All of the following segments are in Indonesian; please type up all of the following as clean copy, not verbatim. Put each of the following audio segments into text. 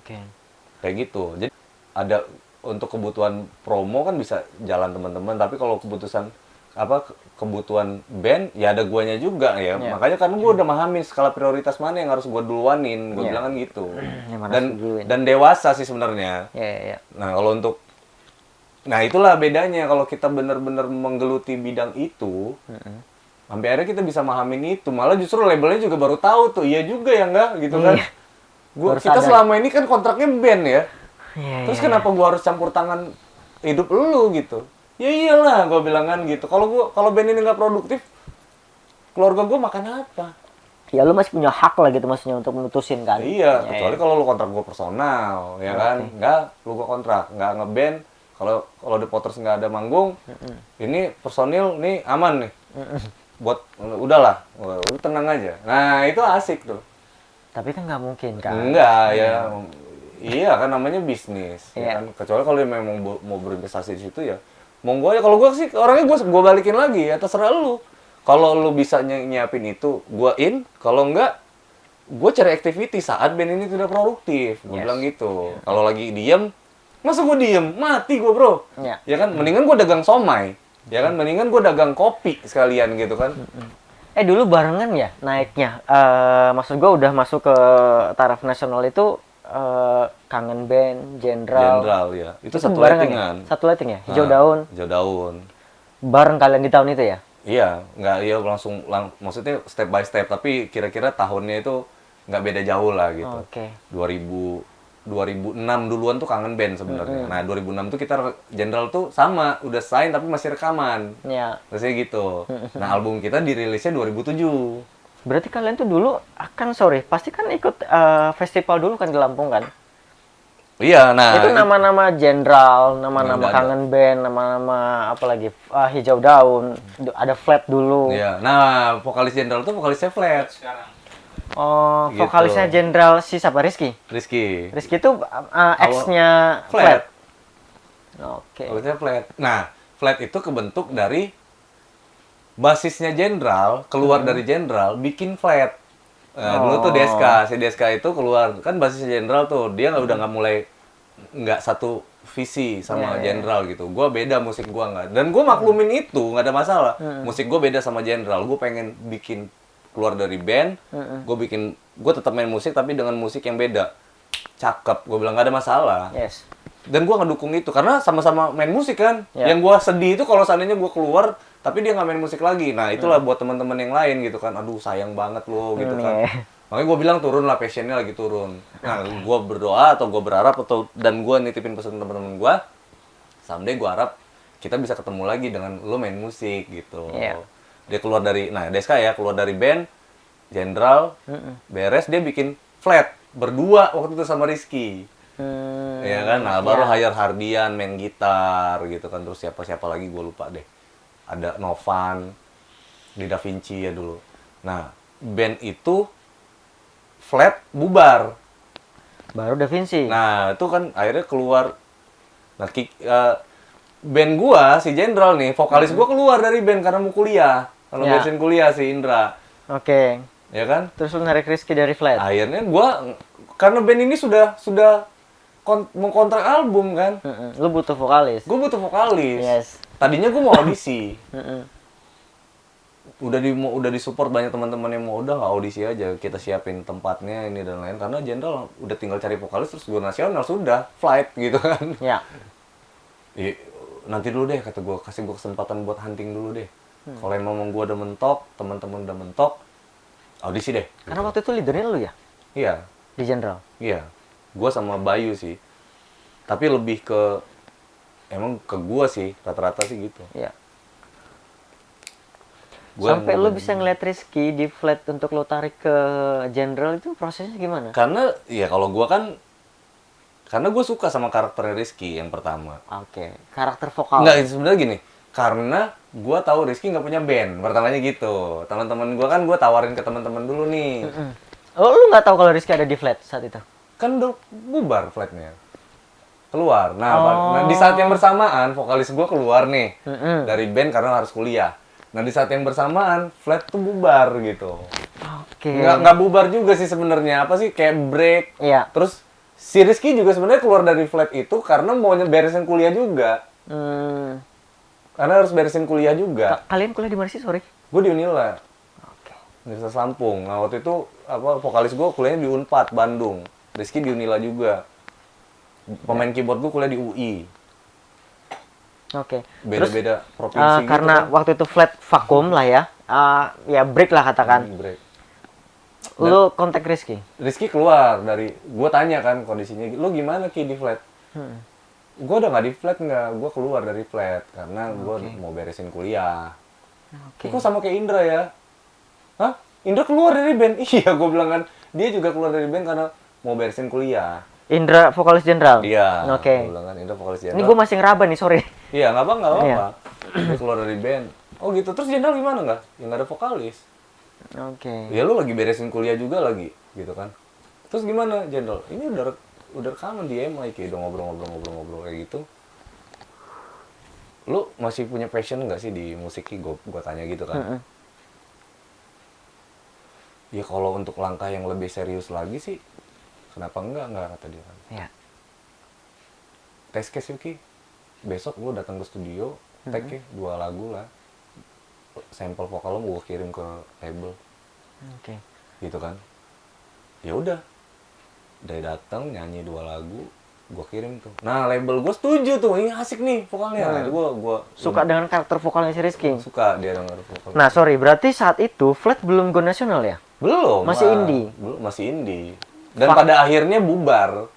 Oke. Kayak gitu. Jadi ada untuk kebutuhan promo kan bisa jalan teman-teman, tapi kalau kebutuhan band ya ada guanya juga ya. Iya. Makanya karena gue udah mahamin skala prioritas mana yang harus gue duluanin, gue Iya. bilang kan gitu. Yang mana harus Dan diduluin. dan dewasa sih sebenarnya. Iya. Nah, kalau untuk itulah bedanya kalau kita benar-benar menggeluti bidang itu. Sampai akhirnya kita bisa mahamin itu. Malah justru labelnya juga baru tahu tuh. Iya juga ya enggak gitu kan. Iya. Kita sadar. selama ini kan kontraknya band ya. Iya. Terus kenapa gua harus campur tangan hidup lu gitu? Ya iyalah gua bilang kan gitu. Kalau band ini nggak produktif, keluarga gua makan apa? Ya lu masih punya hak lah gitu maksudnya untuk memutusin kan. Iya, Ya, kecuali kalau lu kontrak gua personal, ya kan? Enggak, lu gua kontrak, nggak ngeband. Kalau The Potters nggak ada manggung, ini personil nih aman nih. Buat udahlah, lu tenang aja. Nah, itu asik tuh. Tapi kan nggak mungkin kan. Enggak ya. Iya kan namanya bisnis, Iya. ya kan. Kecuali kalau dia memang mau berinvestasi di situ ya. Monggo ya, kalau gua sih orangnya gua balikin lagi ya, terserah lu. Kalau lu bisa nyiapin itu, gua in. Kalau enggak, gua cari activity saat band ini tidak produktif. Gua bilang gitu. Kalau lagi diem, masa gua diem? Mati gua, Bro. Iya. Ya kan, mendingan gua dagang somai. Ya kan, mendingan gua dagang kopi sekalian gitu kan. Dulu barengan ya naiknya. Maksud gue udah masuk ke taraf nasional itu Kangen Band, Jenderal. Jenderal ya. Itu satu barengan lettingan. ya? Satu letting ya? Hijau Daun. Hijau Daun. Bareng kalian di tahun itu ya? Iya, maksudnya step by step, tapi kira-kira tahunnya itu nggak beda jauh lah gitu. Oke. 2006 duluan tuh Kangen Band sebenarnya. Nah, 2006 tuh kita Jenderal tuh sama, udah sign tapi masih rekaman. Ya. Terusnya gitu. Nah, album kita dirilisnya 2007. Berarti kalian tuh dulu pasti kan ikut festival dulu kan di Lampung kan? Iya, nah Itu nama-nama Jenderal, nama-nama Nggak ada. Kangen Band, nama-nama apa lagi? Hijau Daun, ada Flat dulu. Iya. Nah, vokalis Jenderal tuh vokalisnya Flat. Oh, Gitu. vokalisnya Jenderal si siapa? Rizky? Rizky. Rizky itu ex-nya Flat. Flat. Oke. Vokalisnya Flat. Nah, Flat itu kebentuk dari basisnya Jenderal, keluar dari Jenderal, bikin Flat. Nah, dulu tuh Deska, si Deska itu keluar, kan basisnya Jenderal tuh, dia udah nggak satu visi sama Jenderal gitu. Gua beda, musik gua nggak. Dan gua maklumin itu, nggak ada masalah. Musik gua beda sama Jenderal. Gua pengen bikin keluar dari band, gue tetap main musik tapi dengan musik yang beda. Cakep, gue bilang nggak ada masalah. Yes. Dan gue ngedukung itu karena sama-sama main musik kan. Ya. Yang gue sedih itu kalau seandainya gue keluar tapi dia nggak main musik lagi. Nah itulah buat teman-teman yang lain gitu kan. Aduh sayang banget lo gitu kan. Iya. Makanya gue bilang turun lah, passionnya lagi turun. Nah gue berdoa atau gue berharap dan gue nitipin pesan teman-teman gue, someday gue harap kita bisa ketemu lagi dengan lo main musik gitu. Iya. Dia keluar dari, Deska ya, keluar dari band, Jenderal, beres, dia bikin Flat, berdua waktu itu sama Rizky. Ya kan, nah baru hire Hardian main gitar gitu kan, terus siapa-siapa lagi gue lupa deh. Ada Novan, di Da Vinci ya dulu. Nah, band itu Flat bubar. Baru Da Vinci. Nah, itu kan akhirnya keluar. Nah, band gua, si Jenderal nih, vokalis gua keluar dari band karena mau kuliah. Karena beresin kuliah si Indra. Oke. Ya kan? Terus lu narik Rizky dari Flat. Akhirnya gua, karena band ini sudah mengkontrak album kan. Lu butuh vokalis. Gua butuh vokalis. Yes. Tadinya gua mau audisi. Udah disupport banyak teman-teman yang mau, udah nggak audisi aja, kita siapin tempatnya ini dan lain, karena Jenderal udah tinggal cari vokalis terus gue nasional sudah flight gitu kan. Ya. Nanti dulu deh kata gue, kasih gue kesempatan buat hunting dulu deh. Kalau emang gue udah mentok, teman-teman udah mentok, audisi deh. Karena waktu itu leadernya lu ya Iya, di Jenderal. iya. Gue sama Bayu sih. Tapi lebih ke emang ke gue sih, rata-rata sih gitu. Iya. yang Sampai lu bisa ngeliat Rizky di Flat untuk lu tarik ke Jenderal itu prosesnya gimana? Karena ya kalau gue kan, karena gue suka sama karakternya Rizky yang pertama. Oke. Karakter vokal. Enggak, sebenarnya gini. Karena gue tahu Rizky nggak punya band. Pertamanya gitu. Teman-teman gue kan gue tawarin ke teman-teman dulu nih. Oh, lu nggak tahu kalau Rizky ada di Flat saat itu? Kan udah bubar Flatnya. Keluar. Nah, di saat yang bersamaan vokalis gue keluar nih dari band karena harus kuliah. Nah, di saat yang bersamaan Flat tuh bubar gitu. Oke. Nggak bubar juga sih sebenarnya. Apa sih kayak break. Iya. Terus Si Rizky juga sebenarnya keluar dari flat itu karena mau beresin kuliah juga. Karena harus beresin kuliah juga. Kalian kuliah di mana sih, sorry? Gue di Unila, Oke. Universitas Lampung. Nah waktu itu vokalis gue kuliahnya di Unpad Bandung. Rizky di Unila juga. Pemain keyboard gue kuliah di UI. Oke. Beda-beda provinsi gitu karena kan. waktu itu flat vakum lah ya. Ya break lah katakan. Break. Lu kontak Rizky. Rizky keluar dari, gue tanya kan kondisinya, lu gimana Ki di flat? Gue udah nggak di flat nggak, gue keluar dari flat karena gue mau beresin kuliah. Oke. Kok sama kayak Indra ya? Hah? Indra keluar dari band? Iya, gue bilang kan, dia juga keluar dari band karena mau beresin kuliah. Indra vokalis jenderal. Iya. Oke. Gue bilang kan Indra vokalis Ini jenderal. gue masih ngeraba nih, sorry. Iya, nggak apa-apa. Iya. Dia keluar dari band. Oh gitu, terus jenderal gimana nggak? Ya nggak ada vokalis. Oke. Ya lu lagi beresin kuliah juga lagi, gitu kan. Terus gimana, Jenderal? Ini udah rekaman di MI kayak udah ngobrol kayak gitu. Lu masih punya passion nggak sih di musik? Gua tanya gitu kan. Ya kalau untuk langkah yang lebih serius lagi sih, kenapa enggak kata dia kan. Ya. Tes case Yuki. Besok lu datang ke studio, take 2 lagu lah. Sampel vokal lo mau gue kirim ke label. Oke. Gitu kan. Ya udah. Dari datang nyanyi 2 lagu, gue kirim tuh. Nah, label gue setuju tuh, ini asik nih vokalnya. Nah, itu gue Suka dengan karakter vokalnya si Rizky. suka dia denger vokal. Nah, sorry, berarti saat itu Flat belum go nasional ya? Belum. Masih lah. indie? Belum, masih indie. Dan pada akhirnya bubar.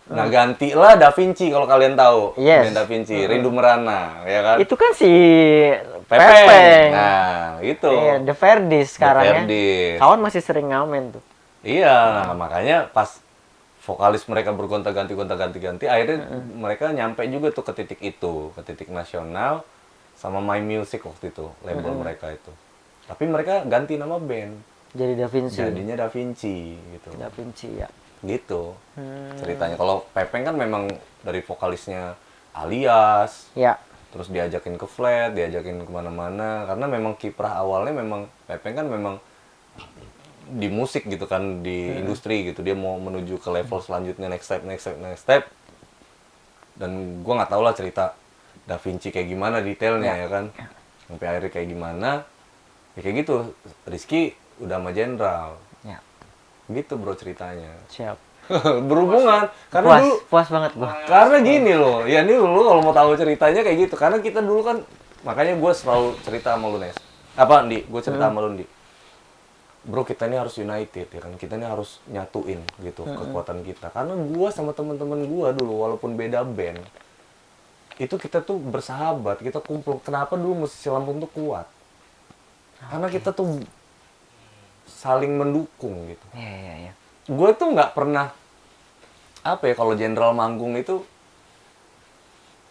Nah, gantilah Da Vinci kalau kalian tahu. Yes. Band Da Vinci, Rindu Merana, ya kan? Itu kan si Pepeng. Pepeng. Nah, itu. Iya, The Verdis sekarang ya. Verdis. Kawan masih sering ngamen tuh. Iya, nah, makanya pas vokalis mereka bergonta-ganti, akhirnya mereka nyampe juga tuh ke titik itu, ke titik nasional sama My Music waktu itu, label mereka itu. Tapi mereka ganti nama band, Jadi Da Vinci. jadinya Da Vinci gitu. Da Vinci ya. Gitu ceritanya. Kalau Pepeng kan memang dari vokalisnya Alias, Ya. terus diajakin ke Flat, diajakin kemana-mana, karena memang kiprah awalnya memang Pepeng kan memang di musik gitu kan, di industri gitu, dia mau menuju ke level selanjutnya, next step. Dan gua nggak tahu lah cerita Da Vinci kayak gimana detailnya ya kan, sampai akhirnya kayak gimana, ya kayak gitu. Rizky udah sama Jenderal, Ya. gitu bro ceritanya. Siap. Berhubungan karena dulu, Puas banget gua. karena gini loh, ya ini lu kalau mau tahu ceritanya kayak gitu, karena kita dulu kan, makanya gue selalu cerita sama lu Nes, apa Ndi, gue cerita sama lu Ndi, bro kita ini harus united ya kan, kita ini harus nyatuin gitu kekuatan kita, karena gue sama teman-teman gue dulu walaupun beda band, itu kita tuh bersahabat, kita kumpul. Kenapa dulu musisi Lampung tuh kuat? Karena kita tuh saling mendukung gitu. Iya. Gue tuh nggak pernah apa ya, kalau Jenderal manggung itu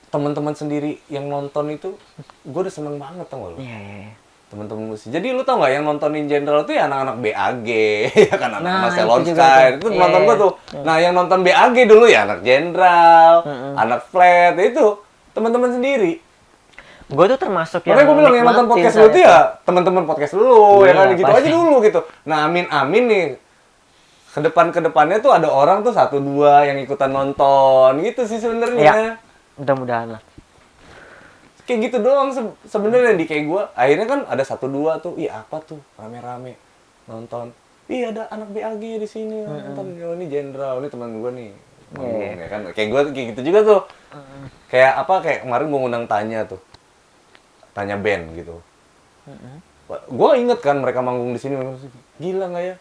teman-teman sendiri yang nonton itu gue udah seneng banget, tau gak lo? Iya. Teman-teman musisi. Jadi lu tau nggak yang nontonin Jenderal itu ya anak-anak BAG, ya kan, anak-anak Nah, Salon itu juga Sky, tuh. itu Iya, nonton gue iya. tuh. Nah yang nonton BAG dulu ya anak Jenderal, anak Flat, itu teman-teman sendiri. Gue tuh termasuk yang Makanya gue bilang yang nonton nikmatin podcast saat lu tuh itu. ya teman-teman podcast lu, ya kan, Iya, gitu pasti. aja dulu gitu. Nah amin nih. Kedepannya tuh ada orang tuh 1-2 yang ikutan nonton gitu sih sebenarnya. Iya. Mudah-mudahan lah. Kayak gitu doang sebenarnya di kayak gue. Akhirnya kan ada 1-2 tuh, iya apa tuh rame-rame nonton. Iya ada anak BAG di sini nonton. Oh, ini Jenderal, ini teman gue nih. Iya. Ya kan kayak gue kayak gitu juga tuh. Kayak apa, kayak kemarin gue ngundang tanya band gitu. Gue inget kan mereka manggung di sini, gila nggak ya?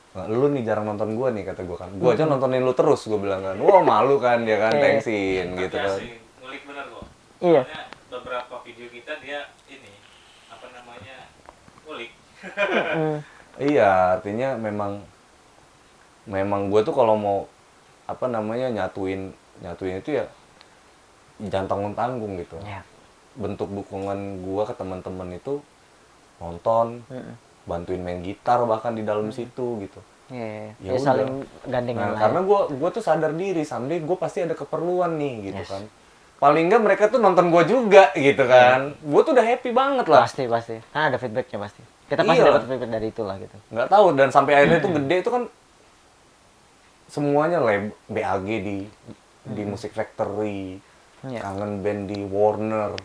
Nah, lu nih jarang nonton gue nih, kata gue kan. Gue aja nontonin lu terus, gue bilang kan. Wah malu kan dia kan, thanksin gitu Tapi kan. asli, ngulik bener kok. Iya. Soalnya beberapa video kita dia ini apa namanya ngulik. Iya, artinya memang gue tuh kalau mau apa namanya nyatuin itu ya jangan tanggung-tanggung gitu. Iya. Bentuk dukungan gue ke teman-teman itu nonton, bantuin main gitar bahkan di dalam situ gitu. Iya. Ya Ya, udah. saling gandengan Nah, lah. karena gue tuh sadar diri, someday gue pasti ada keperluan nih gitu Yes. kan. Paling enggak mereka tuh nonton gue juga gitu kan. Gue tuh udah happy banget lah. Pasti. Kan ada feedbacknya pasti. Kita pasti Iya. dapat feedback dari itulah gitu. Nggak tahu, dan sampai akhirnya tuh gede itu kan semuanya BAG di Music Factory, Iya. Kangen Band di Warner,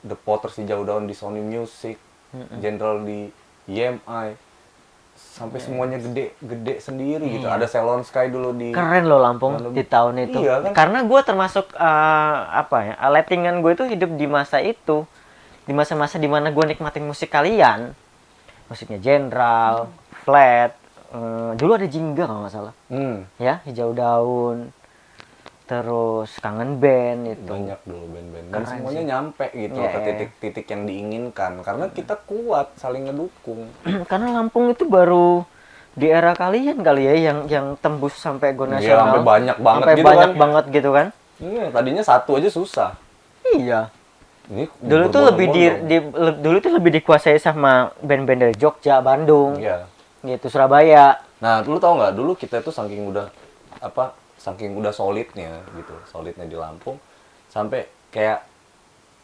The Potters di Jauh Daun di Sony Music, General di EMI, sampai semuanya gede sendiri gitu. Ada Ceylon Sky dulu di Keren loh Lampung di tahun itu. Iya kan? Karena gue termasuk apa ya, lettingan gue itu hidup di masa itu, di masa-masa dimana gue nikmatin musik kalian, musiknya Jenderal, Flat, dulu ada Jingga kalau nggak salah, ya Hijau Daun, terus Kangen Band itu. Banyak dulu band-band dan Keren semuanya sih. nyampe gitu Iya, ke iya. titik-titik yang diinginkan karena kita kuat saling ngedukung. Karena Lampung itu baru di era kalian kali ya yang tembus sampai go Iya, nasional. sampai banyak banget Sampai gitu banyak kan. banget gitu kan. Tadinya satu aja susah. Iya. Ini Dulu tuh lebih berbondong-bondong. dulu tuh lebih dikuasai sama band-band dari Jogja, Bandung, Iya. gitu, Surabaya. Nah, lu tau nggak? Dulu kita tuh saking udah solidnya gitu, solidnya di Lampung, sampai kayak,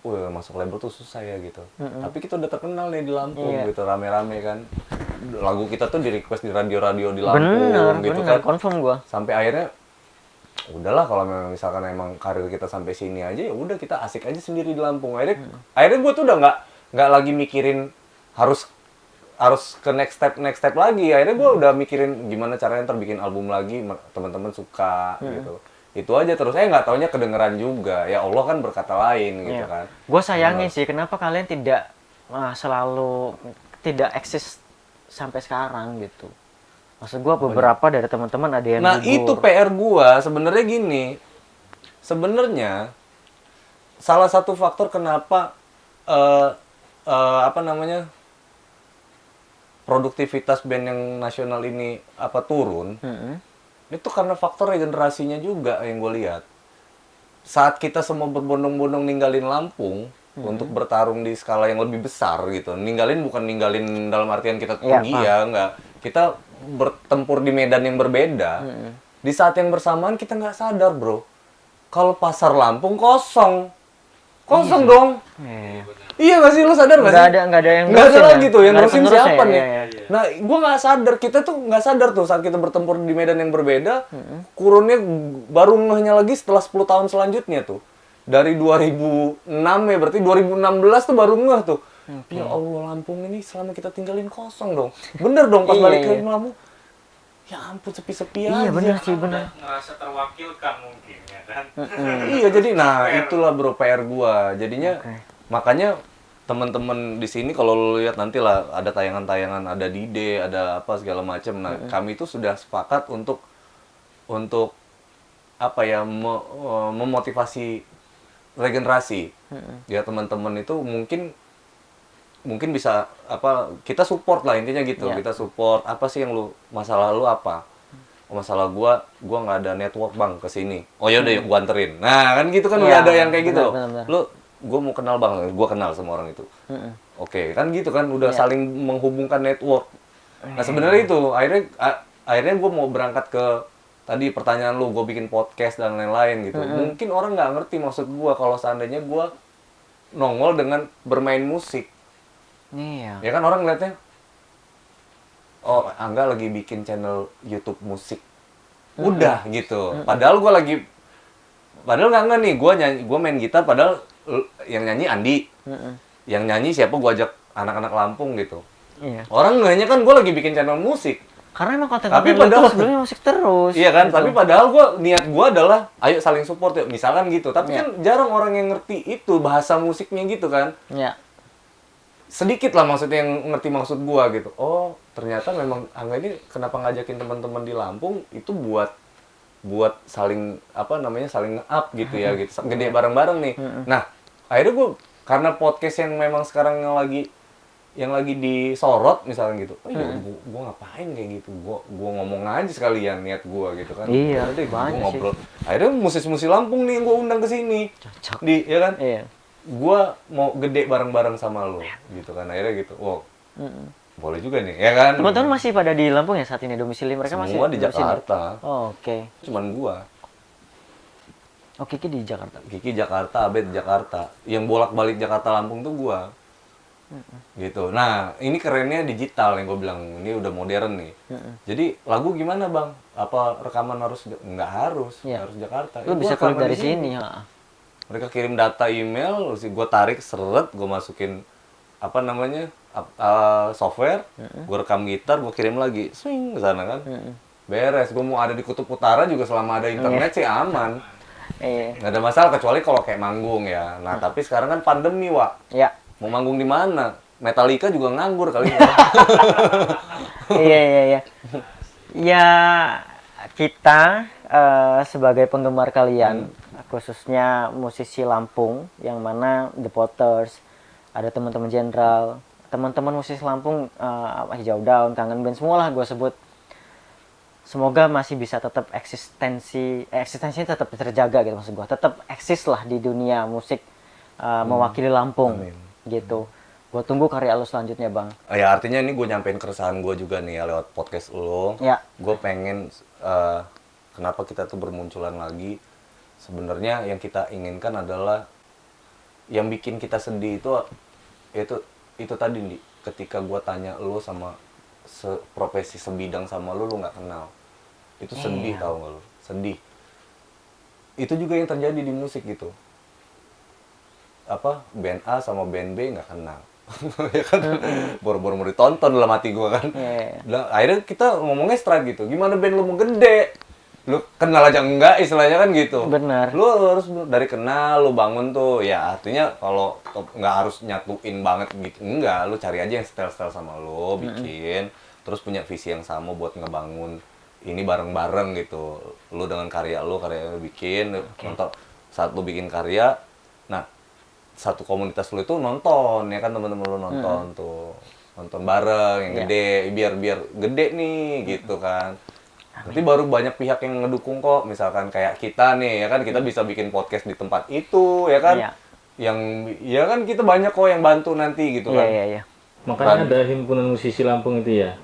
masuk label tuh susah ya gitu. Tapi kita udah terkenal nih di Lampung Iya. gitu, rame-rame kan. Lagu kita tuh di request di radio-radio di Lampung Bener, gitu bener, kan. confirm gua. Sampai akhirnya, udahlah kalau memang misalkan emang karir kita sampai sini aja, ya udah kita asik aja sendiri di Lampung. Akhirnya gue tuh udah nggak lagi mikirin harus ke next step lagi. Akhirnya gue udah mikirin gimana caranya ntar bikin album lagi, teman-teman suka gitu. Itu aja terus. Nggak taunya kedengeran juga. Ya Allah kan berkata lain gitu Iya. kan. Gue sayangin sih kenapa kalian tidak selalu tidak eksis sampai sekarang gitu. Maksud gue beberapa dari teman-teman ada yang Nah gugur. itu PR gua sebenarnya gini. Sebenarnya salah satu faktor kenapa apa namanya produktivitas band yang nasional ini turun, itu karena faktor regenerasinya juga yang gue lihat. Saat kita semua berbondong-bondong ninggalin Lampung untuk bertarung di skala yang lebih besar gitu. Ninggalin bukan ninggalin dalam artian kita Iya, pergi ya, enggak. Kita bertempur di medan yang berbeda. Di saat yang bersamaan kita nggak sadar, bro. Kalau pasar Lampung kosong. Kosong dong. Iya. Iya nggak sih, lu sadar nggak sih? Nggak ada yang nggak ada nerusin ya? lagi tuh yang Nggak ada nerusin penerusnya siapa ya? nih? Iya, Nah, gua nggak sadar, kita tuh nggak sadar tuh saat kita bertempur di medan yang berbeda, kurunnya baru ngehnya lagi setelah 10 tahun selanjutnya tuh. Dari 2006 ya, berarti 2016 tuh baru ngeh tuh. Ya Allah, Lampung ini selama kita tinggalin kosong dong. Bener dong pas Iya, balik ke iya. Lampung. Ya ampun, sepi-sepi aja. Iya benar sih, Karena benar. udah ngerasa terwakilkan mungkin ya kan. Iya, jadi itulah bro PR gua. Jadinya Oke. makanya teman-teman di sini kalau lu lihat nanti lah ada tayangan-tayangan, ada Dide, ada apa segala macam. Nah, kami itu sudah sepakat untuk apa ya memotivasi regenerasi. Ya teman-teman itu mungkin bisa kita support lah intinya gitu. Iya. Kita support apa sih yang masalah lu apa? Oh, masalah gua nggak ada network bang ke sini. Oh ya udah gua anterin. Nah, kan gitu kan Iya, udah ada yang kayak gitu. benar. Lu gua mau kenal bang, gua kenal sama orang itu. Oke, kan gitu kan udah Iya. saling menghubungkan network. Nah, sebenarnya itu akhirnya gua mau berangkat ke tadi pertanyaan lu, gua bikin podcast dan lain-lain gitu. Mungkin orang nggak ngerti maksud gua kalau seandainya gua nongol dengan bermain musik. Iya. Ya kan orang ngeliatnya, oh Angga lagi bikin channel YouTube musik, udah gitu. Padahal nggak nih, gue main gitar. Padahal yang nyanyi Andi, yang nyanyi siapa gue ajak anak-anak Lampung gitu. Iya. Orang ngehnya kan gue lagi bikin channel musik. Karena emang Tapi konten-konten lu padahal- tuh sebelumnya musik terus. Iya kan, gitu. tapi padahal niat gue adalah ayo saling support ya, misalkan gitu. Tapi Iya. kan jarang orang yang ngerti itu bahasa musiknya gitu kan. Iya. Sedikit lah maksudnya yang ngerti maksud gua gitu. Oh, ternyata memang Angga ini kenapa ngajakin teman-teman di Lampung itu buat saling saling up gitu ya gitu. Gede bareng-bareng nih. Nah, akhirnya gua karena podcast yang memang sekarang yang lagi disorot misalnya gitu. Oh iya, gua ngapain kayak gitu. Gua ngomong aja sekalian niat gua gitu kan. Iya, Udah deh, gua banyak sih. ngobrol. Akhirnya musisi-musisi Lampung nih yang gua undang ke sini. Cocok. Ya kan? Iya. Gua mau gede bareng-bareng sama lo gitu kan, akhirnya gitu. Wow, boleh juga nih ya kan. Teman-teman masih pada di Lampung ya saat ini domisili mereka masih semua di domisili? Jakarta, Oh, oke. cuman gua Oke, Kiki di Jakarta. Kiki Jakarta, Abed Jakarta, yang bolak-balik Jakarta Lampung tuh gua. Gitu. Nah, ini kerennya digital yang gue bilang, ini udah modern nih. Jadi lagu gimana bang? Apa rekaman harus? Nggak harus, Iya. nggak harus Jakarta. Lu Gua bisa klik rekaman dari di sini, ha. Mereka kirim data email, gue tarik seret, gue masukin apa namanya software, gue rekam gitar, gue kirim lagi, swing ke sana kan. Beres. Gue mau ada di kutub utara juga selama ada internet sih aman. Iya. Nggak ada masalah kecuali kalau kayak manggung ya. Nah tapi sekarang kan pandemi Wak. Ya. Mau manggung di mana? Metallica juga nganggur kali ya. Iya, iya, iya. Ya, kita sebagai penggemar kalian, khususnya musisi Lampung, yang mana The Potters, ada teman-teman Jenderal, teman-teman musisi Lampung, Hijau Daun, Kangen Band, semualah gue sebut. Semoga masih bisa tetap eksistensinya tetap terjaga gitu maksud gue. Tetap eksis lah di dunia musik, mewakili Lampung. Amin. Gitu. Gue tunggu karya lo selanjutnya, Bang. Ya artinya ini gue nyampein keresahan gue juga nih ya lewat podcast lo. Ya. Gue pengen kenapa kita tuh bermunculan lagi. Sebenarnya yang kita inginkan adalah yang bikin kita sedih itu tadi nih. Ketika gue tanya lo sama profesi sebidang sama lo nggak kenal. Itu sedih Iya. tau nggak lo? Sedih. Itu juga yang terjadi di musik gitu. Apa band A sama band B nggak kenal. Ya kan boro-boro mau ditonton dalam hati gue kan. Iya. Nah, akhirnya kita ngomongnya straight gitu, gimana band lu mau gede, lu kenal aja enggak istilahnya kan gitu. Benar. Lu harus dari kenal lu bangun tuh ya, artinya kalau nggak harus nyatuin banget gitu enggak, lu cari aja yang style sama lu bikin, terus punya visi yang sama buat ngebangun ini bareng-bareng gitu. Lu dengan karya lu bikin, nonton saat lu bikin karya, nah satu komunitas lu itu nonton ya kan, teman-teman lu nonton tuh, nonton bareng yang Iya. gede, biar gede nih gitu kan. Nanti baru banyak pihak yang ngedukung kok, misalkan kayak kita nih ya kan, kita bisa bikin podcast di tempat itu ya kan. Iya. Yang ya kan kita banyak kok yang bantu nanti gitu Iya, kan. iya, iya. Makanya ada himpunan musisi Lampung itu ya.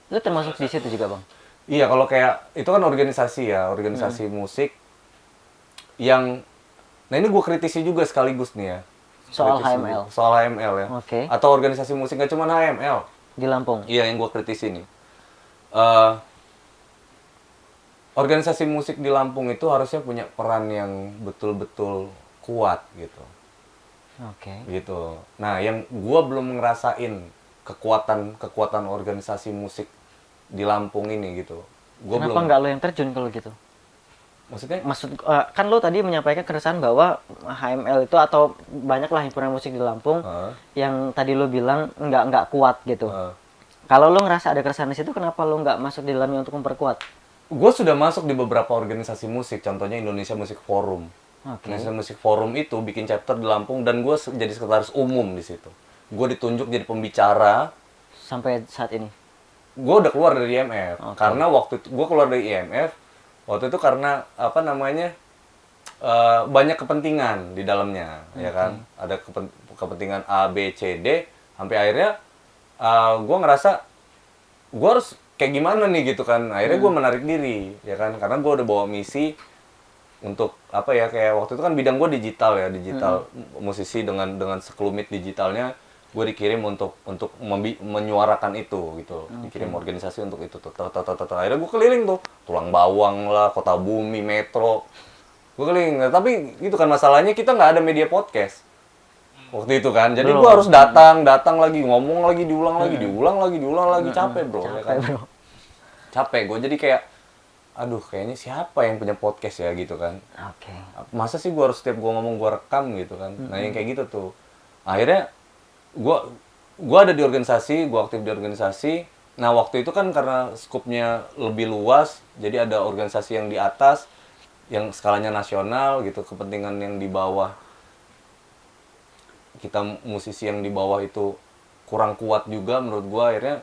Lu termasuk di situ juga, Bang? Iya, kalau kayak itu kan organisasi ya, organisasi musik yang, nah ini gue kritisi juga sekaligus nih ya. Soal Kritisi HML. Soal HML ya. Oke. Atau organisasi musik nggak cuma HML. Di Lampung. Iya, yang gue kritisi nih. Organisasi musik di Lampung itu harusnya punya peran yang betul-betul kuat gitu. Oke. Gitu. Nah, yang gue belum ngerasain kekuatan organisasi musik di Lampung ini gitu. Gua Kenapa belum. nggak lo yang terjun kalau gitu? Maksudnya? Kan lo tadi menyampaikan keresahan bahwa HML itu atau banyaklah himpunan musik di Lampung Heeh. yang tadi lo bilang nggak kuat gitu. Heeh. Kalau lo ngerasa ada keresahan di situ, kenapa lo nggak masuk di dalamnya untuk memperkuat? Gue sudah masuk di beberapa organisasi musik, contohnya Indonesia Music Forum. Oke. Indonesia Music Forum itu bikin chapter di Lampung dan gue jadi sekretaris umum di situ. Gue ditunjuk jadi pembicara. Sampai saat ini. Gue udah keluar dari IMF. Oke. Karena waktu itu gue keluar dari IMF, waktu itu karena apa namanya banyak kepentingan di dalamnya, ya kan? Ada kepentingan A, B, C, D. Sampai akhirnya gue ngerasa gue harus kayak gimana nih gitu kan. Akhirnya gue menarik diri, ya kan? Karena gue udah bawa misi untuk apa ya, kayak waktu itu kan bidang gue digital ya, digital musisi dengan sekelumit digitalnya gue dikirim untuk menyuarakan itu gitu, dikirim organisasi untuk itu tuh. Akhirnya gue keliling tuh, Tulang Bawang lah, Kota Bumi, Metro, gue keliling. Nah, tapi gitu kan masalahnya, kita nggak ada media podcast waktu itu kan, jadi gue harus datang lagi, ngomong lagi, diulang lagi, capek bro, ya kan? Capek, bro. Capek gue, jadi kayak aduh kayaknya siapa yang punya podcast ya gitu kan. Oke. Masa sih gue harus setiap gue ngomong gue rekam gitu kan. Nah yang kayak gitu tuh akhirnya gue ada di organisasi, gue aktif di organisasi. Nah waktu itu kan karena skupnya lebih luas, jadi ada organisasi yang di atas yang skalanya nasional gitu, kepentingan yang di bawah, kita musisi yang di bawah itu kurang kuat juga menurut gue. Akhirnya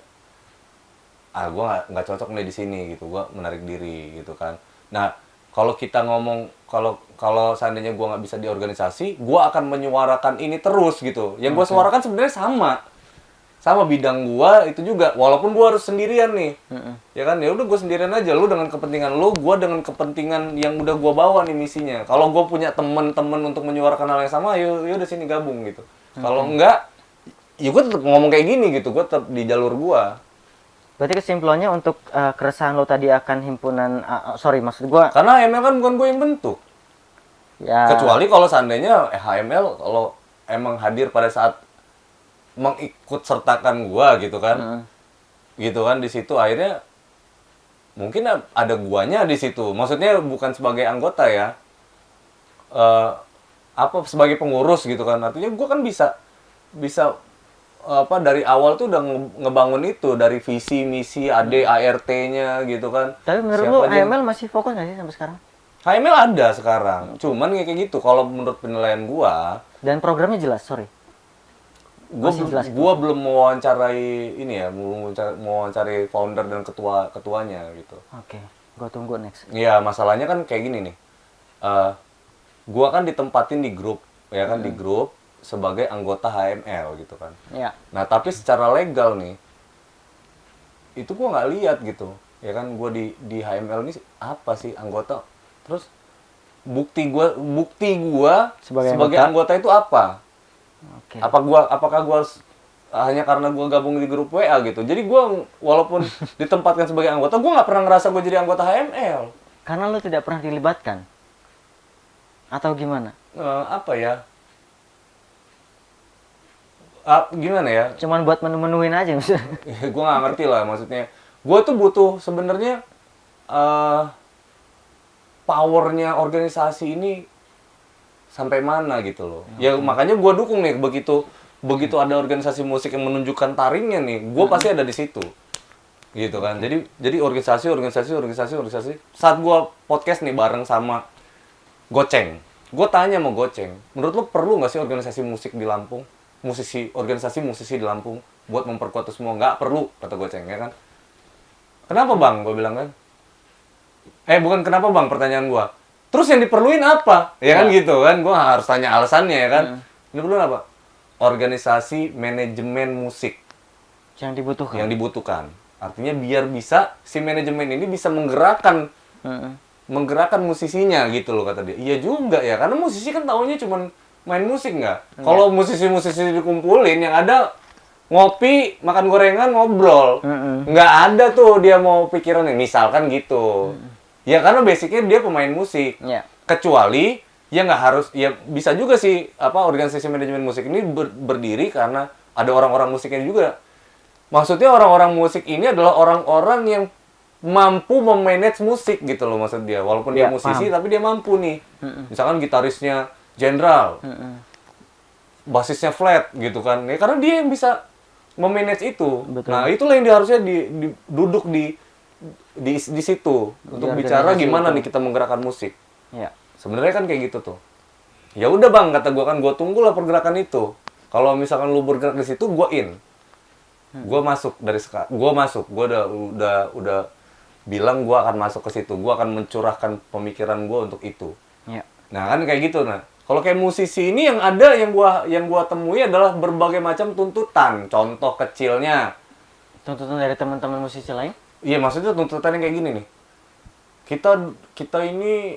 gue nggak cocok nih di sini gitu, gue menarik diri gitu kan. Nah kalau kita ngomong, kalau seandainya gue nggak bisa di organisasi, gue akan menyuarakan ini terus gitu. Yang gue suarakan sebenarnya sama bidang gue itu juga, walaupun gue harus sendirian nih, ya kan, ya udah gue sendirian aja, lu dengan kepentingan lu, gue dengan kepentingan yang udah gue bawa nih misinya. Kalau gue punya temen-temen untuk menyuarakan hal yang sama, yuk udah sini gabung gitu. Kalau enggak, ya gue tetap ngomong kayak gini gitu, gue tetap di jalur gue. Berarti kesimpulannya untuk keresahan lo tadi akan himpunan, sorry maksud gue Karena HML kan bukan gue yang bentuk. ya. Kecuali kalau seandainya HML kalau emang hadir pada saat mengikut sertakan gua gitu kan. Gitu kan di situ akhirnya mungkin ada guanya di situ. Maksudnya bukan sebagai anggota ya. Apa sebagai pengurus gitu kan. Artinya gua kan bisa apa dari awal tuh udah ngebangun itu dari visi, misi, AD, ART-nya gitu kan. Tapi menurut Siapa lo aja- HML masih fokus nggak sih sampai sekarang? HML ada sekarang. Cuman kayak gitu kalau menurut penilaian gua Dan programnya jelas, sorry. Masih jelas. gua belum mewawancarai ini ya, belum mewawancarai founder dan ketuanya gitu. Oke, gua tunggu next. Iya, masalahnya kan kayak gini nih. Gua kan ditempatin di grup, ya kan di grup sebagai anggota HML gitu kan. Ya. Nah, tapi secara legal nih itu gua nggak lihat gitu. Ya kan gua di HML ini apa sih anggota? Terus bukti gua Sebagai sebagai anggota itu apa? Oke. Apakah gua hanya karena gua gabung di grup WA gitu. Jadi gua walaupun ditempatkan sebagai anggota, gua nggak pernah ngerasa gua jadi anggota HML. Karena lo tidak pernah dilibatkan. Atau gimana? Apa ya? Gimana ya? Cuman buat menuhin aja maksudnya. Gua nggak ngerti lah maksudnya. Gua tuh butuh sebenarnya powernya organisasi ini sampai mana gitu loh. Ya makanya gua dukung nih begitu ada organisasi musik yang menunjukkan taringnya nih, gua pasti ada di situ. Gitu kan. Jadi organisasi. Saat gua podcast nih bareng sama Goceng. Gua tanya sama Goceng, menurut lo perlu nggak sih organisasi musik di Lampung? Organisasi musisi di Lampung buat memperkuat itu semua? Nggak perlu, kata Goceng ya kan. Kenapa bang? Gua bilang kan. Bukan kenapa bang, pertanyaan gua. Terus yang diperluin apa? Ya kan gitu kan, gua harus tanya alasannya ya kan. Ini perlu apa? Organisasi manajemen musik Yang dibutuhkan. yang dibutuhkan. Artinya biar bisa si manajemen ini bisa menggerakkan musisinya gitu loh kata dia. Iya juga ya, karena musisi kan taunya cuma main musik nggak. Kalau musisi-musisi dikumpulin yang ada ngopi, makan gorengan, ngobrol. Nggak ada tuh dia mau pikirannya, misalkan gitu. Ya karena basicnya dia pemain musik. Ya. Kecuali ya nggak harus, ya bisa juga sih organisasi manajemen musik ini berdiri karena ada orang-orang musiknya juga. Maksudnya orang-orang musik ini adalah orang-orang yang mampu memanage musik gitu loh maksud dia. Walaupun dia Ya, musisi paham. tapi dia mampu nih. Misalkan gitarisnya Jenderal, basisnya Flat gitu kan. Ya karena dia yang bisa memanage itu. Betul. Nah, itulah yang harusnya duduk di situ untuk Di bicara organisasi gimana itu. nih kita menggerakkan musik. Ya. Sebenarnya kan kayak gitu tuh. Ya udah bang, kata gua kan, gua tunggulah pergerakan itu. Kalau misalkan lu bergerak di situ, gua in. Gua masuk gua udah bilang gua akan masuk ke situ. Gua akan mencurahkan pemikiran gua untuk itu. Ya. Nah kan kayak gitu. Nah kalau kayak musisi ini yang ada yang gua temui adalah berbagai macam tuntutan. Contoh kecilnya, Tuntutan dari teman-teman musisi lain? iya maksudnya tuntutan yang kayak gini nih. Kita ini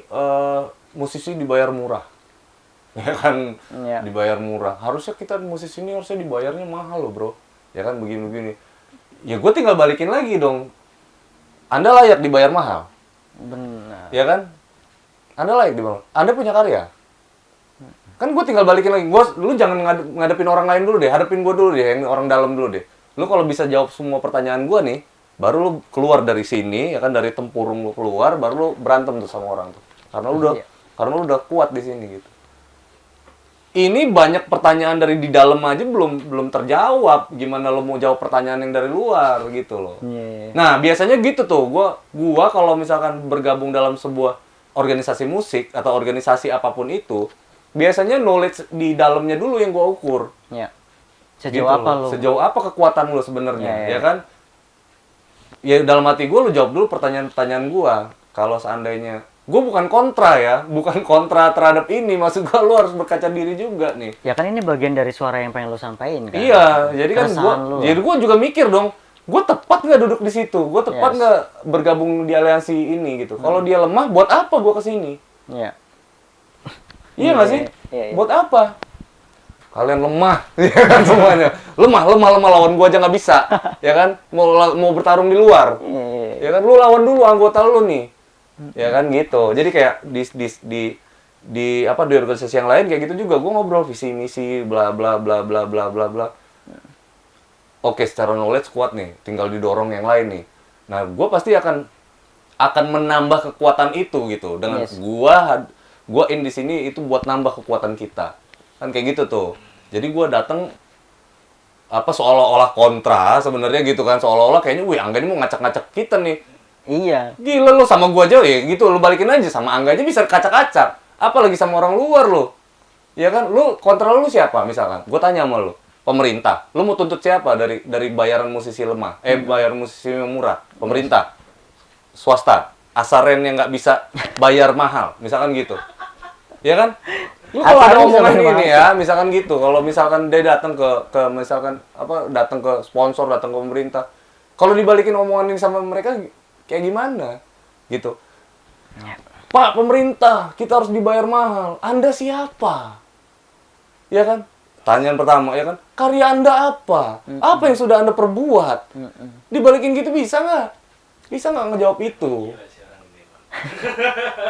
musisi dibayar murah, ya kan? Ya. Dibayar murah. Harusnya kita musisi ini harusnya dibayarnya mahal loh bro, ya kan begini-begini. Ya gue tinggal balikin lagi dong. Anda layak dibayar mahal, Benar. ya kan? Anda layak dibayar. Anda punya karya. Kan gue tinggal balikin lagi. Lu jangan ngadepin orang lain dulu deh. Hadepin gue dulu deh, yang orang dalam dulu deh. Lu kalau bisa jawab semua pertanyaan gue nih, baru lu keluar dari sini, ya kan, dari tempurung lu keluar, baru lu berantem tuh sama orang tuh. Karena lu udah kuat di sini gitu. Ini banyak pertanyaan dari di dalam aja belum terjawab. Gimana lu mau jawab pertanyaan yang dari luar gitu loh. Iya. Nah, biasanya gitu tuh. Gua kalau misalkan bergabung dalam sebuah organisasi musik atau organisasi apapun itu, biasanya knowledge di dalamnya dulu yang gua ukur. Ya. Sejauh Gitu apa loh. lo? Sejauh apa kekuatan lu sebenarnya, Ya, ya. ya kan? Ya dalam hati gua lu jawab dulu pertanyaan-pertanyaan gua. Kalau seandainya gua bukan kontra terhadap ini, maksud gua lu harus berkaca diri juga nih. Ya kan ini bagian dari suara yang pengen lo sampaikan kan? Iya, jadi kan Keresahan lo. jadi gua juga mikir dong, gua tepat nggak duduk di situ? Gua tepat Yes. nggak bergabung di aliansi ini gitu? Kalau dia lemah, buat apa gua kesini? Iya. Iya nggak sih? Iya, iya. Buat apa? kalian lemah, ya kan semuanya. Lemah lawan gua aja nggak bisa, ya kan? Mau bertarung di luar. Ya kan lu lawan dulu anggota lu nih. Ya kan gitu. Jadi kayak di apa di organisasi yang lain kayak gitu juga gua ngobrol visi misi bla bla bla bla bla bla bla. Oke, secara knowledge kuat nih, tinggal didorong yang lain nih. Nah, gua pasti akan menambah kekuatan itu gitu dengan gua in di sini itu buat nambah kekuatan kita. Kan kayak gitu tuh. Jadi gua datang apa seolah-olah kontra sebenarnya gitu kan, seolah-olah kayaknya wih Angga ini mau ngacak-ngacak kita nih. Iya. Gila lu sama gua aja ya gitu, lu balikin aja sama Angga aja bisa kacak-kacak. Apalagi sama orang luar lu. Ya kan, lu kontra lu siapa misalkan? Gua tanya sama lu, pemerintah. Lu mau tuntut siapa dari bayaran musisi lemah? Bayaran musisi yang murah? Pemerintah. Swasta. Asaren yang nggak bisa bayar mahal, misalkan gitu. Ya kan? Lu kalau ada omongan ini ya, misalkan gitu. Kalau misalkan dia datang ke misalkan apa datang ke sponsor, datang ke pemerintah. Kalau dibalikin omongan ini sama mereka kayak gimana? Gitu. Pak, pemerintah, kita harus dibayar mahal. Anda siapa? Ya kan? Pertanyaan pertama, ya kan? Karya Anda apa? Apa yang sudah Anda perbuat? Dibalikin gitu bisa nggak? Bisa nggak ngejawab itu?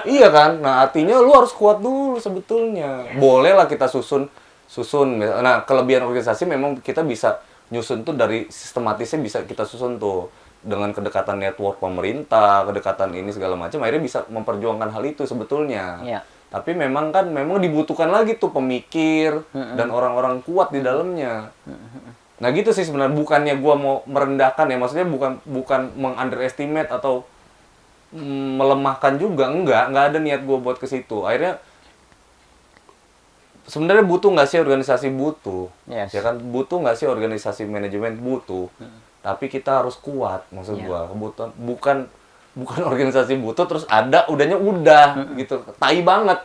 Iya kan? Nah, artinya lu harus kuat dulu sebetulnya. Boleh lah kita susun. Nah, kelebihan organisasi memang kita bisa nyusun tuh dari sistematisnya bisa kita susun tuh. Dengan kedekatan network pemerintah, kedekatan ini segala macam, akhirnya bisa memperjuangkan hal itu sebetulnya. Iya. Tapi memang dibutuhkan lagi tuh pemikir dan orang-orang kuat di dalamnya. Nah gitu sih sebenarnya, bukannya gua mau merendahkan ya, maksudnya bukan meng-underestimate atau melemahkan juga, enggak ada niat gua buat ke situ. Akhirnya sebenarnya butuh nggak sih organisasi butuh, Yes. ya kan butuh nggak sih organisasi manajemen butuh, tapi kita harus kuat maksud gua, bukan organisasi butuh terus ada udahnya udah gitu, tai banget.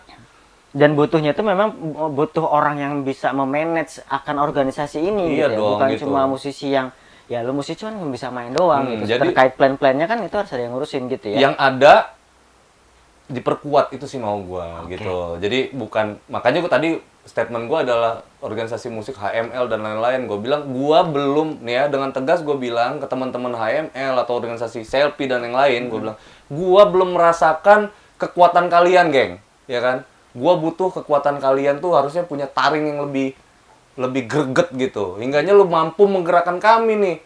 Dan butuhnya itu memang butuh orang yang bisa memanage akan organisasi ini Iya gitu ya. dong, Bukan gitu. cuma musisi yang ya lu musisi cuma bisa main doang gitu. jadi- Terkait plan-plannya kan itu harus ada yang ngurusin gitu ya. Yang ada diperkuat itu sih mau gua gitu. Jadi bukan, makanya gua tadi statement gua adalah organisasi musik HML dan lain-lain. Gua bilang gua belum nih ya, dengan tegas gua bilang ke teman-teman HML atau organisasi Selfie dan yang lain, gua bilang gua belum merasakan kekuatan kalian, geng. Ya kan? Gua butuh kekuatan kalian tuh harusnya punya taring yang lebih greget gitu. Hingganya lu mampu menggerakkan kami nih.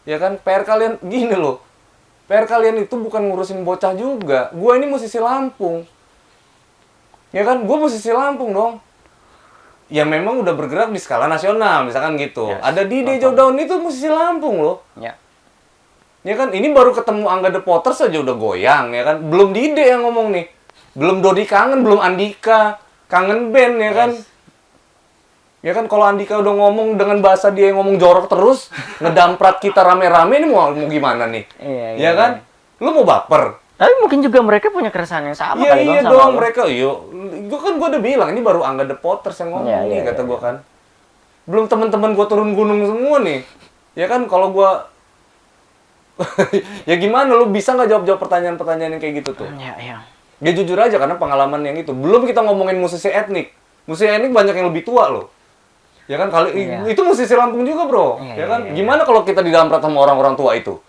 Ya kan? PR kalian gini loh. PR kalian itu bukan ngurusin bocah juga. Gua ini musisi Lampung. Ya kan? Gua musisi Lampung dong. Ya memang udah bergerak di skala nasional, misalkan gitu. Yes. Ada di Dejo Daun itu musisi Lampung loh. Ya. Ya kan? Ini baru ketemu Angga The Potters aja udah goyang, ya kan? Belum Dide yang ngomong nih. Belum Dodi kangen, belum Andika. Kangen band, ya kan? Ya kan kalau Andika udah ngomong dengan bahasa dia yang ngomong jorok terus, ngedamprat kita rame-rame, ini mau gimana nih? Iya, Ya kan? Lu mau baper? Tapi mungkin juga mereka punya keresahan yang sama Iya kali Bang, iya sama dong lu. mereka, gua udah bilang ini baru Angga The Potters yang ngomong Iya, nih iya, kata iya. gua kan. Belum teman-teman gua turun gunung semua nih. Ya kan kalau gua ya gimana lu bisa nggak jawab pertanyaan-pertanyaan yang kayak gitu tuh? Iya, iya. Ya jujur aja karena pengalaman yang itu. Belum kita ngomongin musisi etnik. Musisi etnik banyak yang lebih tua loh. Ya kan kali Iya. itu musisi Lampung juga, Bro. Iya, Ya kan? iya, iya. Gimana kalau kita didamprat sama orang-orang tua itu?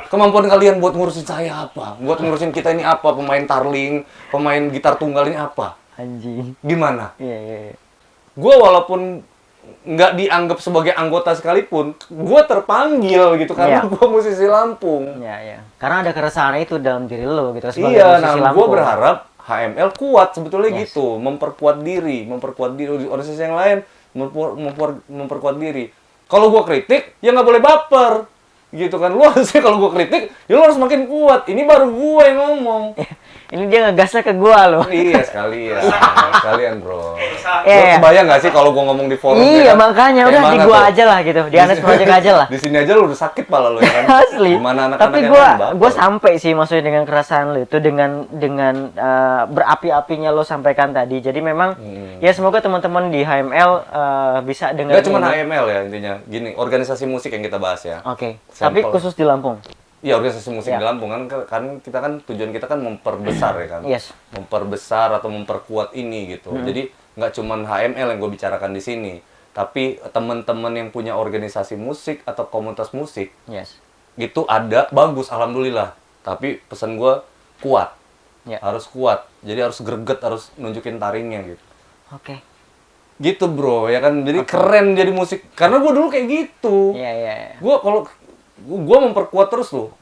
Kemampuan kalian buat ngurusin saya apa? Buat ngurusin kita ini apa? Pemain tarling, pemain gitar tunggal ini apa? Anjing. Gimana? Iya, iya, iya. Gue walaupun nggak dianggap sebagai anggota sekalipun, gue terpanggil gitu karena Iya. gue musisi Lampung. Iya, iya. Karena ada keresahan itu dalam diri lo gitu sebagai Iya, musisi nah gue Lampung. berharap HML kuat sebetulnya Yes. gitu, memperkuat diri organisasi yang lain memperkuat diri. Kalau gue kritik, ya nggak boleh baper, gitu kan? Lu harusnya kalau gue kritik, ya lu harus makin kuat. Ini baru gue yang ngomong. Ini dia ngegasnya ke gua loh. Iya sekalian bro. Iya, Lu iya. kebayang nggak sih kalau gue ngomong di forum? Iya, ya kan? makanya Kayak udah di mana gua tuh? aja lah gitu. Di Anes Project aja lah. Di sini aja lu udah sakit pala lu ya kan? Asli. Gimana anak-anak Tapi yang gua lain baper? gua sampai sih maksudnya dengan keresahan lu itu dengan berapi-apinya lo sampaikan tadi. Jadi memang ya semoga teman-teman di HML bisa dengan Nggak cuma ini. HML ya intinya. Gini, organisasi musik yang kita bahas ya. Oke. Sampel. Tapi khusus di Lampung. Iya, organisasi musik Ya. di Lampung kan kita kan tujuan kita kan memperbesar ya kan. Yes. Memperbesar atau memperkuat ini gitu. Jadi nggak cuman HML yang gue bicarakan di sini. Tapi teman-teman yang punya organisasi musik atau komunitas musik Yes. itu ada, bagus, alhamdulillah. Tapi pesan gue kuat, Ya. harus kuat. Jadi harus greget, harus nunjukin taringnya gitu. Oke. Gitu bro, ya kan. Jadi keren jadi musik. Karena gue dulu kayak gitu. Iya, iya. Gue memperkuat terus tuh.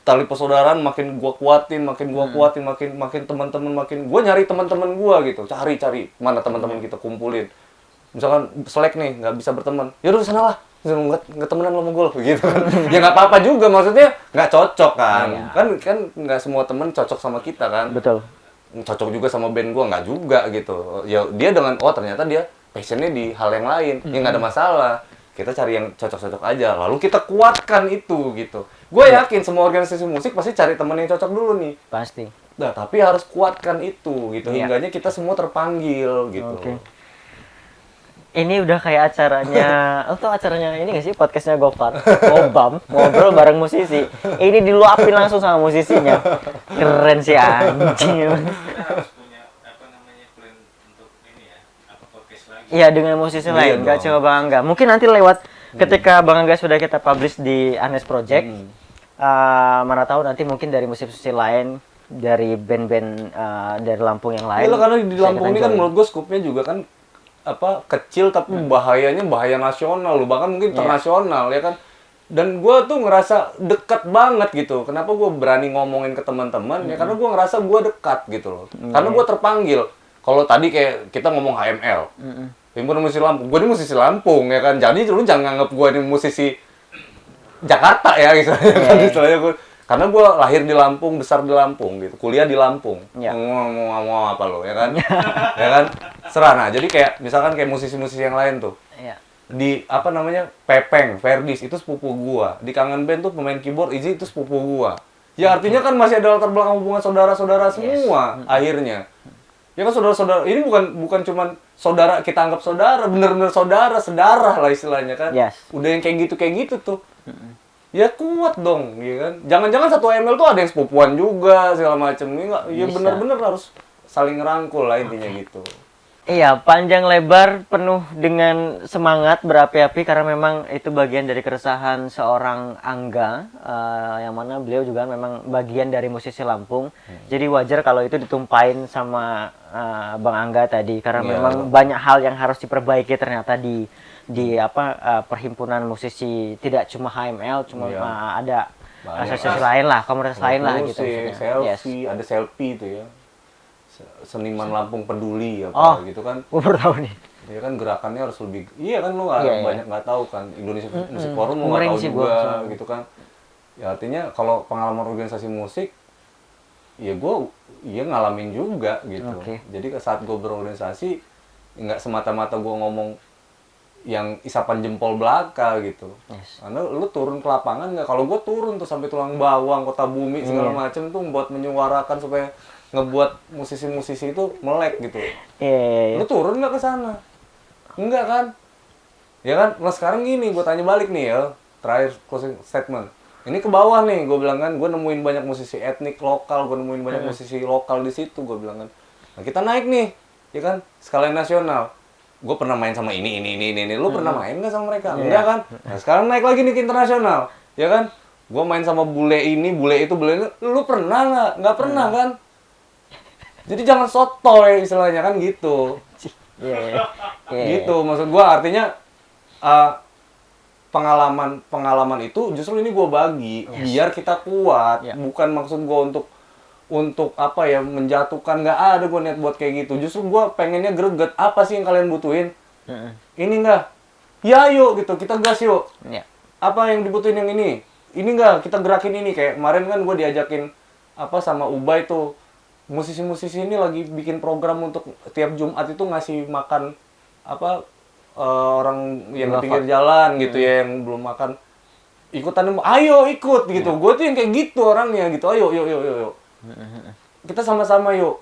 Tali persaudaraan makin gue kuatin, makin gue kuatin, makin teman-teman makin gue nyari teman-teman gue gitu, cari mana teman-teman kita kumpulin. Misalkan selek nih nggak bisa berteman, ya udah sana lah, nggak temenan sama gue gitu kan. Ya nggak apa-apa juga, maksudnya nggak cocok kan. Iya. Kan nggak semua temen cocok sama kita kan. Betul. Cocok juga sama band gue nggak juga gitu. Ya dia dengan ternyata dia passionnya di hal yang lain, ya nggak ada masalah. Kita cari yang cocok-cocok aja, lalu kita kuatkan itu gitu. Gue yakin semua organisasi musik pasti cari temen yang cocok dulu nih. Pasti. Nah, tapi harus kuatkan itu gitu. Iya. Hingganya kita semua terpanggil gitu. Oke. Ini udah kayak acaranya, lo tau acaranya ini gak sih, podcastnya Gofar, Ngobam, ngobrol bareng musisi. Ini diluapin langsung sama musisinya. Keren sih anjing. Kita harus punya apa namanya plan untuk ini ya, apa podcast lagi. Iya, dengan musisi Iya lain, gak dong. cuma Bang Angga. Mungkin nanti lewat ketika Bang Angga sudah kita publish di Anes Project, mana tahu nanti mungkin dari musisi lain, dari band-band dari Lampung yang lain. Iya lah, karena di bisa Lampung kita ini kan join. menurut gue skupnya juga kan apa kecil tapi bahayanya bahaya nasional loh, bahkan mungkin internasional ya kan. Dan gue tuh ngerasa dekat banget gitu. Kenapa gue berani ngomongin ke teman-teman? Ya karena gue ngerasa gue dekat gitu loh. Karena gue terpanggil. Kalau tadi kayak kita ngomong HML, Himpunan Musisi Lampung. Gue ini musisi Lampung ya kan. Jadi lu jangan nganggap gue ini musisi Jakarta ya istilahnya kan. Istilahnya gue, karena gue lahir di Lampung, besar di Lampung gitu, kuliah di Lampung. Ya. Ngomong apa lo ya kan? Ya kan? Serah. Nah, jadi kayak misalkan kayak musisi-musisi yang lain tuh. Iya. Di apa namanya? Pepeng, Ferdis itu sepupu gua. Di Kangen Band tuh pemain keyboard Izzy itu sepupu gua. Ya artinya kan masih ada latar belakang hubungan saudara-saudara semua akhirnya. Ya kan saudara-saudara, ini bukan cuman saudara kita anggap saudara, bener-bener saudara, sedarah lah istilahnya kan. Yes. Udah yang kayak gitu tuh. Ya kuat dong, ya kan. Jangan-jangan satu ML tuh ada yang sepupuan juga segala macem. Ini enggak, ya Bisa. bener-bener harus saling ngerangkul lah intinya gitu. Iya, panjang lebar penuh dengan semangat berapi-api karena memang itu bagian dari keresahan seorang Angga, yang mana beliau juga memang bagian dari musisi Lampung. Jadi wajar kalau itu ditumpahin sama Bang Angga tadi karena Iya. memang banyak hal yang harus diperbaiki ternyata di perhimpunan musisi, tidak cuma HML, cuma Iya. ada Banyak asosiasi lain lah, komunitas lain lah gitu. Musik, maksudnya. selfie, ada selfie itu ya. Seniman Lampung peduli apa Oh. gitu kan. Gue baru tahu nih. Ya kan gerakannya harus lebih. Iya kan lu nggak Iya, iya. banyak nggak tahu kan. Indonesia Musik Forum lu nggak Kemarin tahu sih juga gua. gitu kan. Ya artinya kalau pengalaman organisasi musik ya gue ngalamin juga gitu. Oke. Jadi saat gue berorganisasi nggak semata-mata gue ngomong yang isapan jempol belaka gitu. Yes. Karena lu turun ke lapangan nggak? Kalau gue turun tuh sampai tulang bawang, kota bumi segala Iya. macem tuh buat menyuarakan supaya ngebuat musisi-musisi itu melek gitu. Iya. Lu turun nggak ke sana? Enggak kan? Ya kan? Nah sekarang gini, gue tanya balik nih ya, terakhir closing statement. Ini ke bawah nih, gue bilang kan, gue nemuin banyak musisi etnik lokal, gue nemuin banyak musisi lokal di situ, gue bilang kan. Nah kita naik nih, ya kan? Skala nasional. Gue pernah main sama ini. Lu pernah main nggak sama mereka? Enggak kan? Nah sekarang naik lagi nih ke internasional, ya kan? Gue main sama bule ini, bule itu, lu pernah nggak? Nggak pernah kan? Jadi jangan sotoy istilahnya kan gitu. Iya. Gitu maksud gua artinya pengalaman itu justru ini gua bagi biar kita kuat. Yeah. Bukan maksud gua untuk apa ya menjatuhkan, nggak ada gua niat buat kayak gitu. Justru gua pengennya greget, apa sih yang kalian butuhin? Ini enggak? Ya yuk gitu, kita gas yuk. Iya. Apa yang dibutuhin yang ini? Ini enggak, kita gerakin ini. Kayak kemarin kan gue diajakin apa sama Ubay tuh, musisi-musisi ini lagi bikin program untuk tiap Jumat itu ngasih makan apa orang yang di pinggir jalan gitu ya, yang belum makan. Ikutan, ayo ikut gitu. Gue tuh yang kayak gitu orangnya gitu. Ayo yuk. Kita sama-sama yuk.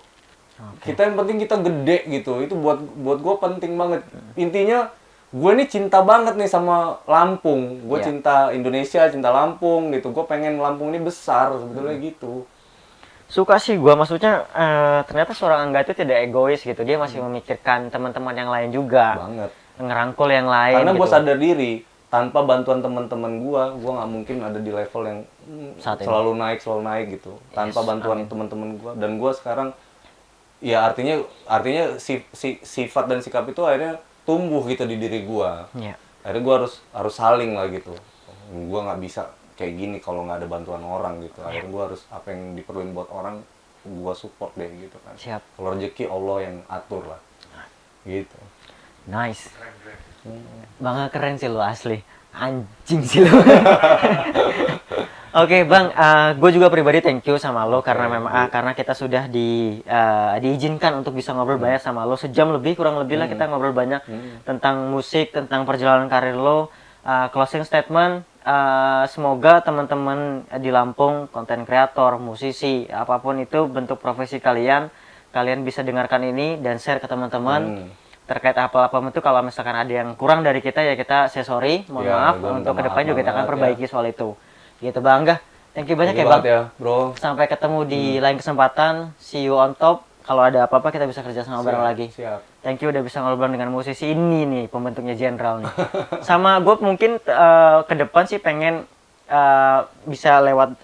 Kita yang penting kita gede gitu. Itu buat gue penting banget. Intinya gue ini cinta banget nih sama Lampung. Gue Iya. cinta Indonesia, cinta Lampung gitu. Gue pengen Lampung ini besar sebetulnya gitu. Suka sih gua, maksudnya ternyata seorang Angga itu tidak egois gitu, dia masih memikirkan teman-teman yang lain juga. Banget. ngerangkul yang lain Karena gitu. gue sadar diri, tanpa bantuan teman-teman gue nggak mungkin ada di level yang Saat ini. selalu naik gitu. Tanpa bantuan teman-teman gue, dan gue sekarang, ya artinya sifat dan sikap itu akhirnya tumbuh gitu di diri gue. Iya. Akhirnya gue harus saling lah gitu. Gue nggak bisa kayak gini kalau nggak ada bantuan orang gitu. Akhirnya gue harus apa yang diperluin buat orang, gue support deh gitu kan. Siap. Kalau rezeki Allah yang atur lah. Gitu. Nice. Bang keren sih lu asli. Anjing sih lu. Oke Bang, gue juga pribadi thank you sama lo karena memang karena kita sudah diizinkan untuk bisa ngobrol banyak sama lo, sejam lebih kurang lebih lah kita ngobrol banyak tentang musik, tentang perjalanan karir lo. Closing statement, semoga teman-teman di Lampung, konten kreator, musisi, apapun itu bentuk profesi kalian bisa dengarkan ini dan share ke teman-teman. Terkait apa-apa itu, kalau misalkan ada yang kurang dari kita ya kita say sorry, mohon Ya, maaf, gua minta untuk kedepannya maaf juga kita akan banget perbaiki soal itu. Gitu Bang Angga. Thank you banyak Thank ya you Bang. banget ya, bro. Sampai ketemu di lain kesempatan. See you on top. Kalau ada apa-apa kita bisa kerja sama bareng lagi. Siap. Thank you udah bisa ngobrol dengan musisi ini nih, pembentuknya Jenderal nih. Sama gue mungkin ke depan sih pengen bisa lewat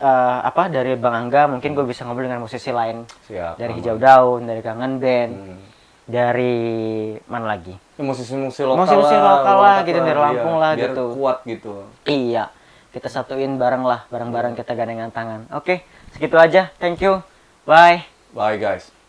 dari Bang Angga, mungkin gue bisa ngobrol dengan musisi lain. Siap. Dari aman. Hijau Daun, dari Kangen Band, dari mana lagi? Ya, musisi-musisi lokal Musisi lokal lah gitu, dari iya, Lampung lah biar gitu. kuat gitu. Iya, kita satuin bareng lah, bareng-bareng kita gandengan tangan. Oke, segitu aja. Thank you. Bye. Bye guys.